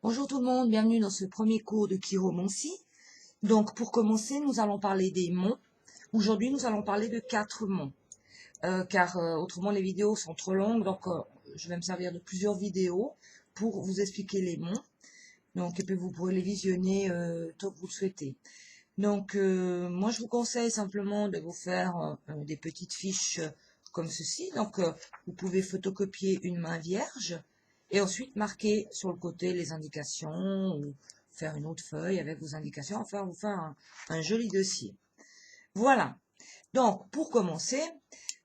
Bonjour tout le monde, bienvenue dans ce premier cours de chiromancie. Donc pour commencer, nous allons parler des monts. Aujourd'hui, nous allons parler de 4 monts, car autrement les vidéos sont trop longues, donc je vais me servir de plusieurs vidéos pour vous expliquer les monts. Donc, et puis vous pourrez les visionner tant que vous le souhaitez. Donc, moi je vous conseille simplement de vous faire des petites fiches comme ceci. Donc, vous pouvez photocopier une main vierge et ensuite marquer sur le côté les indications ou faire une autre feuille avec vos indications, enfin vous faire un joli dossier. Voilà. Donc, pour commencer,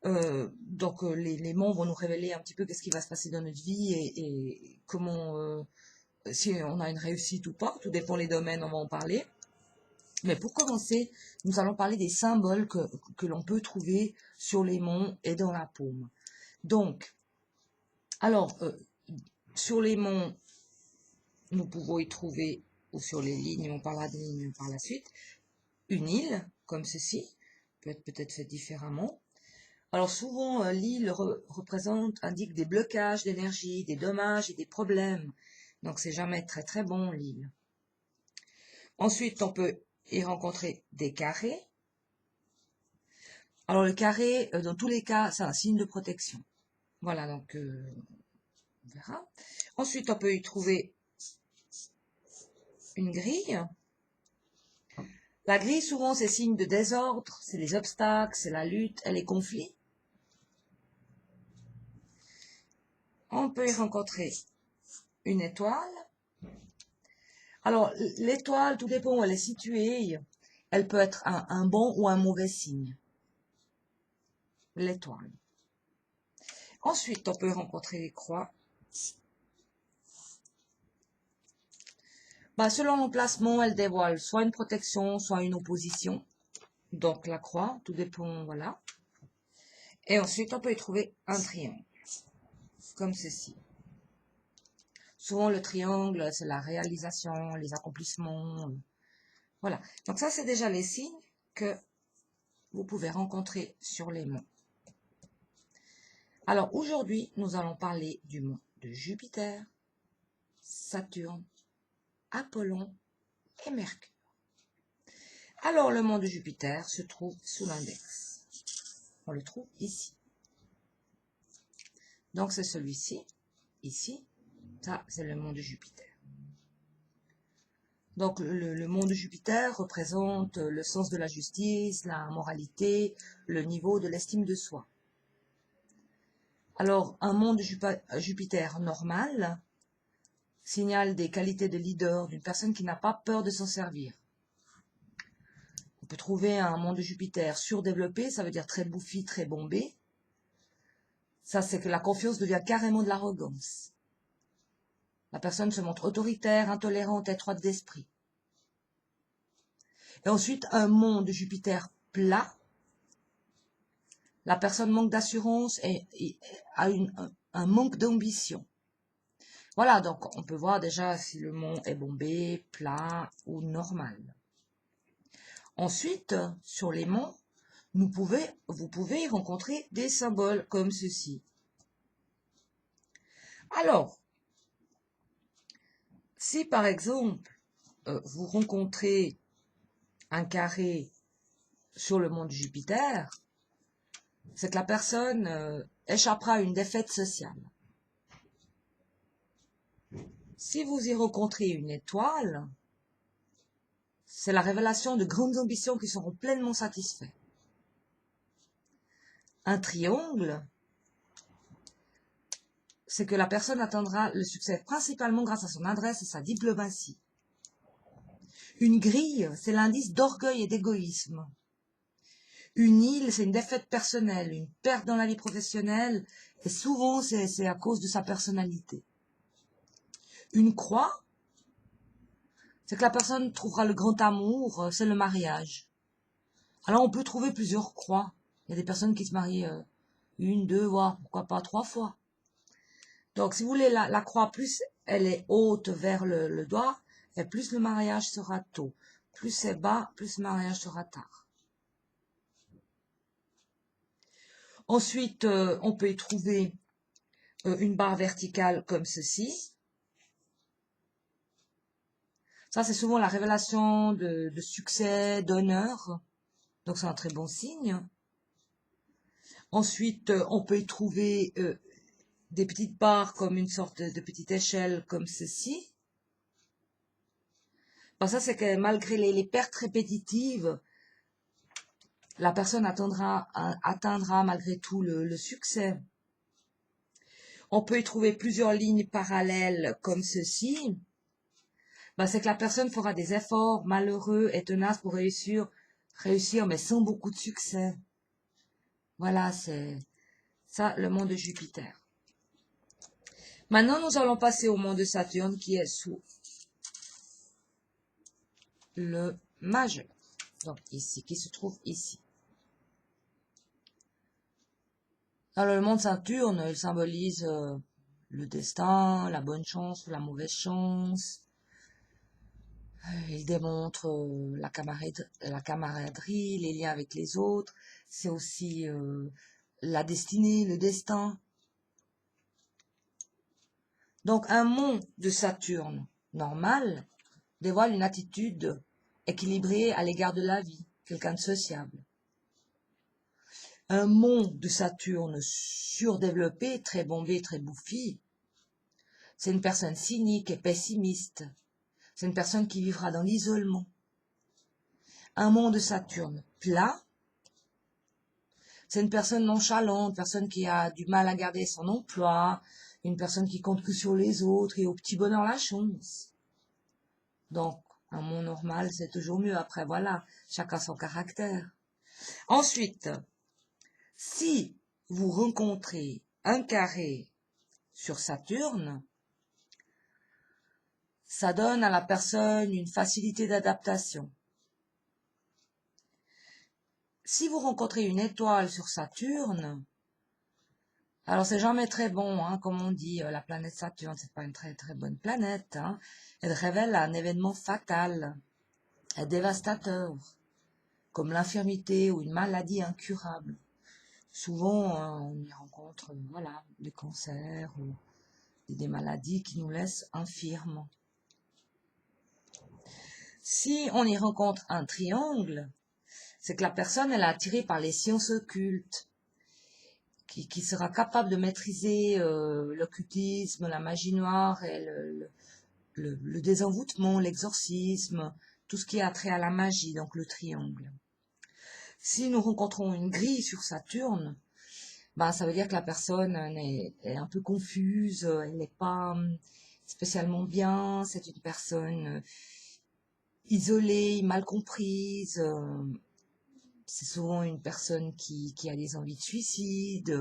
les monts vont nous révéler un petit peu qu'est-ce qui va se passer dans notre vie et comment, si on a une réussite ou pas, tout dépend les domaines, on va en parler. Mais pour commencer, nous allons parler des symboles que l'on peut trouver sur les monts et dans la paume. Donc, alors, sur les monts, nous pouvons y trouver, ou sur les lignes, on parlera des lignes par la suite, une île, comme ceci, peut être peut-être faite différemment. Alors souvent, l'île indique des blocages d'énergie, des dommages et des problèmes. Donc c'est jamais très très bon, l'île. Ensuite, on peut y rencontrer des carrés. Alors le carré, dans tous les cas, c'est un signe de protection. Voilà, donc on verra. Ensuite, on peut y trouver une grille. La grille, souvent, c'est signe de désordre, c'est les obstacles, c'est la lutte et les conflits. On peut y rencontrer une étoile. Alors, l'étoile, tout dépend où elle est située. Elle peut être un bon ou un mauvais signe. L'étoile. Ensuite, on peut rencontrer les croix. Selon l'emplacement, elle dévoile soit une protection, soit une opposition. Donc la croix, tout dépend, voilà. Et ensuite, on peut y trouver un triangle, comme ceci. Souvent, le triangle, c'est la réalisation, les accomplissements. Voilà. Donc ça, c'est déjà les signes que vous pouvez rencontrer sur les monts. Alors aujourd'hui, nous allons parler du mont de Jupiter, Saturne, Apollon et Mercure. Alors le mont de Jupiter se trouve sous l'index. On le trouve ici. Donc c'est celui-ci, ici. Ça, c'est le mont de Jupiter. Donc le mont de Jupiter représente le sens de la justice, la moralité, le niveau de l'estime de soi. Alors un mont de Jupiter normal signale des qualités de leader d'une personne qui n'a pas peur de s'en servir. On peut trouver un mont de Jupiter surdéveloppé, ça veut dire très bouffi, très bombé. Ça, c'est que la confiance devient carrément de l'arrogance. La personne se montre autoritaire, intolérante, étroite d'esprit. Et ensuite, un mont de Jupiter plat. La personne manque d'assurance et a un manque d'ambition. Voilà, donc on peut voir déjà si le mont est bombé, plat ou normal. Ensuite, sur les monts, vous pouvez y rencontrer des symboles comme ceci. Alors, si par exemple, vous rencontrez un carré sur le mont de Jupiter, c'est que la personne échappera à une défaite sociale. Si vous y rencontrez une étoile, c'est la révélation de grandes ambitions qui seront pleinement satisfaites. Un triangle, c'est que la personne atteindra le succès principalement grâce à son adresse et sa diplomatie. Une grille, c'est l'indice d'orgueil et d'égoïsme. Une île, c'est une défaite personnelle, une perte dans la vie professionnelle, et souvent c'est à cause de sa personnalité. Une croix, c'est que la personne trouvera le grand amour, c'est le mariage. Alors on peut trouver plusieurs croix. Il y a des personnes qui se marient une, deux, voire pourquoi pas 3 fois. Donc si vous voulez, la croix, plus elle est haute vers le doigt, et plus le mariage sera tôt. Plus c'est bas, plus le mariage sera tard. Ensuite, on peut y trouver une barre verticale comme ceci. Ça, c'est souvent la révélation de succès, d'honneur. Donc, c'est un très bon signe. Ensuite, on peut y trouver des petites barres comme une sorte de petite échelle comme ceci. Ben, ça, c'est que malgré les pertes répétitives, la personne atteindra malgré tout le succès. On peut y trouver plusieurs lignes parallèles comme ceci. Ben, c'est que la personne fera des efforts malheureux et tenaces pour réussir, mais sans beaucoup de succès. Voilà, c'est ça, le monde de Jupiter. Maintenant, nous allons passer au monde de Saturne qui est sous le majeur. Donc ici, qui se trouve ici. Alors, le monde Saturne, il symbolise le destin, la bonne chance ou la mauvaise chance. Il démontre la camaraderie, les liens avec les autres. C'est aussi la destinée, le destin. Donc, un monde de Saturne normal dévoile une attitude équilibrée à l'égard de la vie, quelqu'un de sociable. Un monde de Saturne surdéveloppé, très bombé, très bouffi, c'est une personne cynique et pessimiste. C'est une personne qui vivra dans l'isolement. Un monde de Saturne plat, c'est une personne nonchalante, une personne qui a du mal à garder son emploi, une personne qui compte que sur les autres et au petit bonheur la chance. Donc, un monde normal, c'est toujours mieux. Après, voilà, chacun son caractère. Ensuite, si vous rencontrez un carré sur Saturne, ça donne à la personne une facilité d'adaptation. Si vous rencontrez une étoile sur Saturne, alors c'est jamais très bon, hein, comme on dit, la planète Saturne, c'est pas une très très bonne planète. Hein. Elle révèle un événement fatal et dévastateur, comme l'infirmité ou une maladie incurable. Souvent, on y rencontre voilà, des cancers ou des maladies qui nous laissent infirmes. Si on y rencontre un triangle, c'est que la personne elle est attirée par les sciences occultes, qui sera capable de maîtriser l'occultisme, la magie noire et le désenvoûtement, l'exorcisme, tout ce qui a trait à la magie, donc le triangle. Si nous rencontrons une grille sur Saturne, ben, ça veut dire que la personne est un peu confuse, elle n'est pas spécialement bien, c'est une personne isolée, mal comprise, c'est souvent une personne qui a des envies de suicide.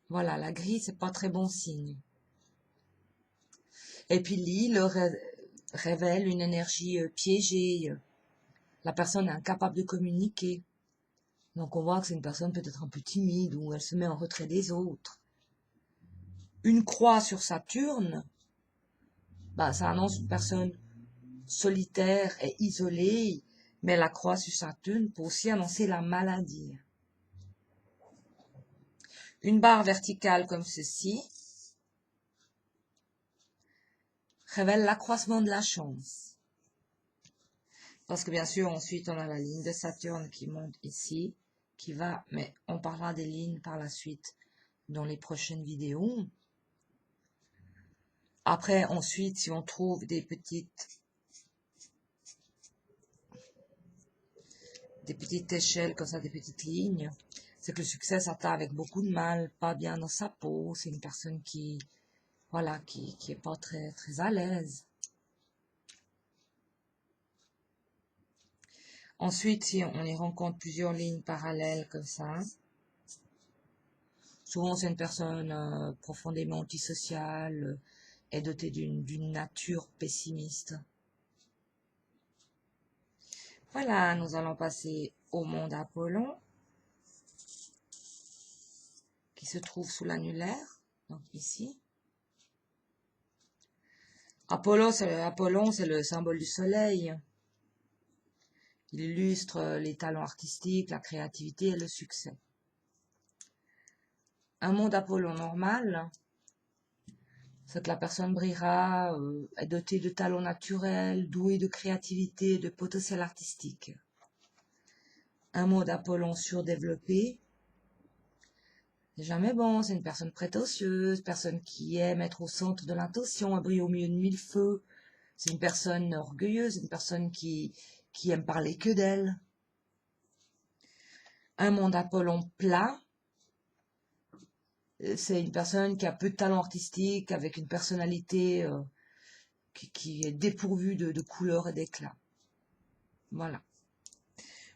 Voilà, la grille, c'est pas très bon signe. Et puis l'île révèle une énergie piégée. La personne est incapable de communiquer. Donc on voit que c'est une personne peut-être un peu timide ou elle se met en retrait des autres. Une croix sur Saturne, bah, ça annonce une personne solitaire et isolée, mais la croix sur Saturne peut aussi annoncer la maladie. Une barre verticale comme ceci révèle l'accroissement de la chance. Parce que bien sûr, ensuite, on a la ligne de Saturne qui monte ici, qui va, mais on parlera des lignes par la suite dans les prochaines vidéos. Après, ensuite, si on trouve des petites échelles, comme ça, des petites lignes, c'est que le succès s'atteint avec beaucoup de mal, pas bien dans sa peau. C'est une personne qui, voilà, qui est pas très, très à l'aise. Ensuite, si on y rencontre plusieurs lignes parallèles comme ça, souvent c'est une personne profondément antisociale et dotée d'une nature pessimiste. Voilà, nous allons passer au monde Apollon, qui se trouve sous l'annulaire, donc ici. Apollon, c'est le symbole du soleil. Il illustre les talents artistiques, la créativité et le succès. Un monde Apollon normal C'est que la personne brillera, est dotée de talents naturels, douée de créativité, de potentiel artistique. Un mot d'Apollon surdéveloppé, c'est jamais bon, c'est une personne prétentieuse, personne qui aime être au centre de l'attention, un brillant au milieu de mille feux. C'est une personne orgueilleuse, une personne qui aime parler que d'elle. Un mot d'Apollon plat, c'est une personne qui a peu de talent artistique, avec une personnalité qui est dépourvue de couleurs et d'éclat. Voilà.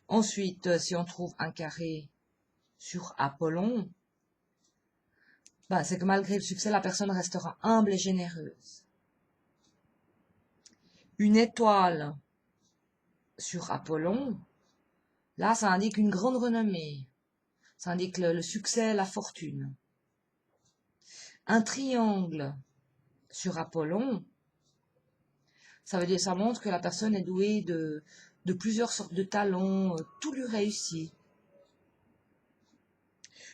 Ensuite, si on trouve un carré sur Apollon, bah, c'est que malgré le succès, la personne restera humble et généreuse. Une étoile sur Apollon, là, ça indique une grande renommée. Ça indique le succès, la fortune. Un triangle sur Apollon, ça veut dire, ça montre que la personne est douée de plusieurs sortes de talents, tout lui réussit.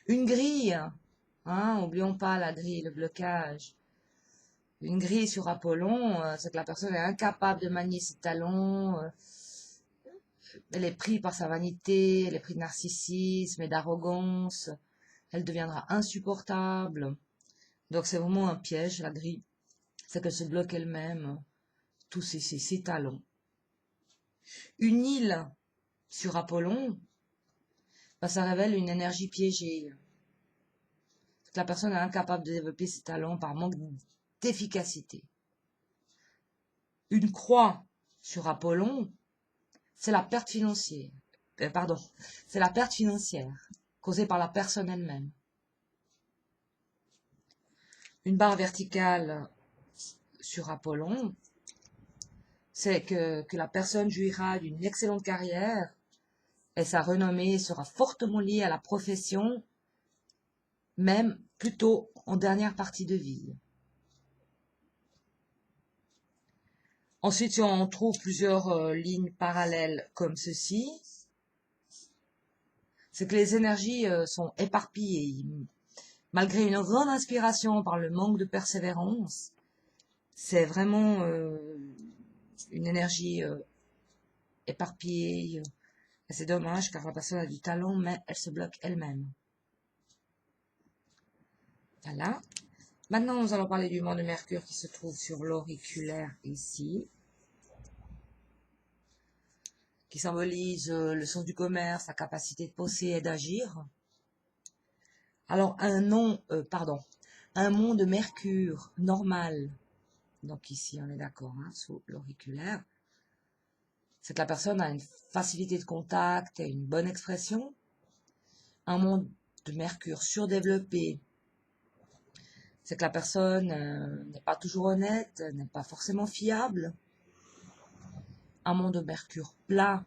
Une grille, hein, oublions pas la grille, le blocage. Une grille sur Apollon, c'est que la personne est incapable de manier ses talents, elle est prise par sa vanité, elle est prise de narcissisme et d'arrogance, elle deviendra insupportable. Donc c'est vraiment un piège, la grille, c'est qu'elle se bloque elle-même, tous ses talents. Une île sur Apollon, bah, ça révèle une énergie piégée. La personne est incapable de développer ses talents par manque d'efficacité. Une croix sur Apollon, c'est la perte financière. C'est la perte financière causée par la personne elle-même. Une barre verticale sur Apollon, c'est que la personne jouira d'une excellente carrière et sa renommée sera fortement liée à la profession, même plutôt en dernière partie de vie. Ensuite, si on trouve plusieurs lignes parallèles comme ceci, c'est que les énergies sont éparpillées. Malgré une grande inspiration par le manque de persévérance, c'est vraiment une énergie éparpillée. Et c'est dommage car la personne a du talent, mais elle se bloque elle-même. Voilà. Maintenant, nous allons parler du mont de Mercure qui se trouve sur l'auriculaire ici, qui symbolise le sens du commerce, la capacité de posséder et d'agir. Alors, un mont de Mercure normal, donc ici on est d'accord, hein, sous l'auriculaire, c'est que la personne a une facilité de contact et une bonne expression. Un mont de Mercure surdéveloppé, c'est que la personne n'est pas toujours honnête, n'est pas forcément fiable. Un mont de Mercure plat,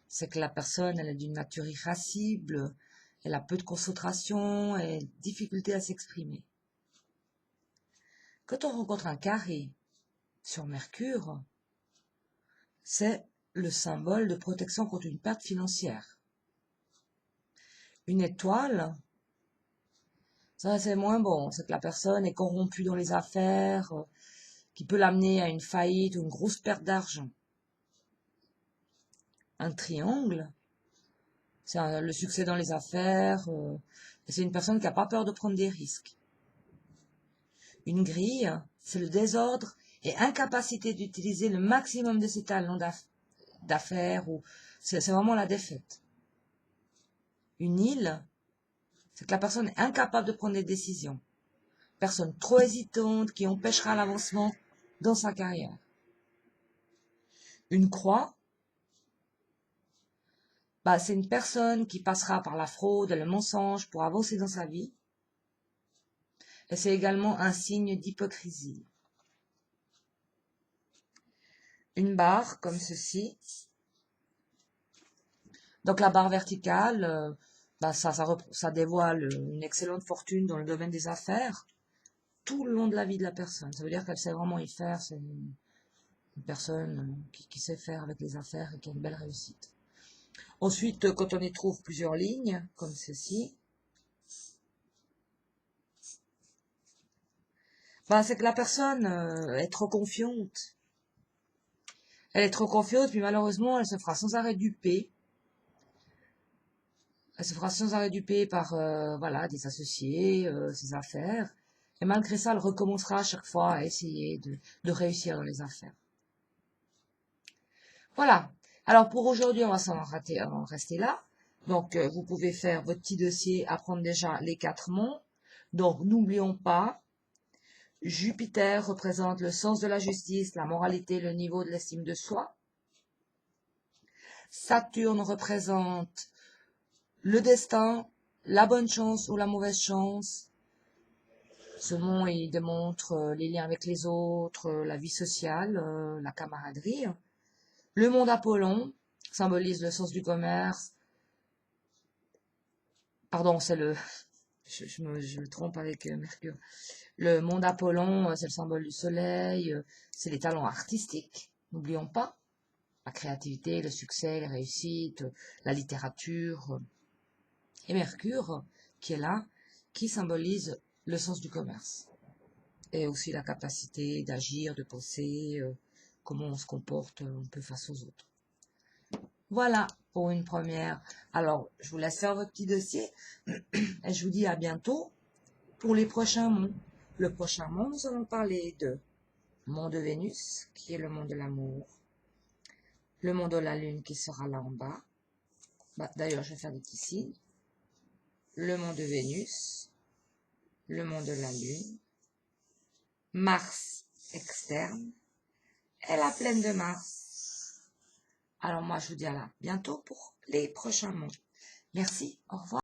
c'est que la personne elle est d'une nature irascible, elle a peu de concentration et difficulté à s'exprimer. Quand on rencontre un carré sur Mercure, c'est le symbole de protection contre une perte financière. Une étoile, ça c'est moins bon, c'est que la personne est corrompue dans les affaires, qui peut l'amener à une faillite ou une grosse perte d'argent. Un triangle, c'est le succès dans les affaires, c'est une personne qui n'a pas peur de prendre des risques. Une grille, c'est le désordre et incapacité d'utiliser le maximum de ses talents d'affaires, ou c'est vraiment la défaite. Une île, c'est que la personne est incapable de prendre des décisions. Personne trop hésitante qui empêchera l'avancement dans sa carrière. Une croix, bah, c'est une personne qui passera par la fraude et le mensonge pour avancer dans sa vie. Et c'est également un signe d'hypocrisie. Une barre comme ceci. Donc la barre verticale, bah, ça dévoile une excellente fortune dans le domaine des affaires tout le long de la vie de la personne. Ça veut dire qu'elle sait vraiment y faire. C'est une personne qui sait faire avec les affaires et qui a une belle réussite. Ensuite, quand on y trouve plusieurs lignes, comme ceci, Ben, c'est que la personne est trop confiante. Elle est trop confiante, puis malheureusement, elle se fera sans arrêt duper. Elle se fera sans arrêt duper par voilà, des associés, ses affaires. Et malgré ça, elle recommencera à chaque fois à essayer de réussir dans les affaires. Voilà. Alors pour aujourd'hui, on va en rester là. Donc vous pouvez faire votre petit dossier, apprendre déjà les 4 monts. Donc n'oublions pas, Jupiter représente le sens de la justice, la moralité, le niveau de l'estime de soi. Saturne représente le destin, la bonne chance ou la mauvaise chance. Ce mont, il démontre les liens avec les autres, la vie sociale, la camaraderie. Le mont d'Apollon symbolise le sens du commerce. Pardon, c'est le... Je me trompe avec Mercure. Le mont d'Apollon, c'est le symbole du soleil, c'est les talents artistiques. N'oublions pas la créativité, le succès, les réussites, la littérature. Et Mercure, qui est là, qui symbolise le sens du commerce. Et aussi la capacité d'agir, de penser, comment on se comporte un peu face aux autres. Voilà pour une première. Alors, je vous laisse faire votre petit dossier et je vous dis à bientôt pour les prochains monts. Le prochain mont, nous allons parler de mont de Vénus, qui est le mont de l'amour, le mont de la Lune qui sera là en bas. D'ailleurs, je vais faire des petits signes. Le mont de Vénus, le mont de la Lune, Mars externe et la pleine de Mars. Alors moi, je vous dis à là bientôt pour les prochains monts. Merci, au revoir.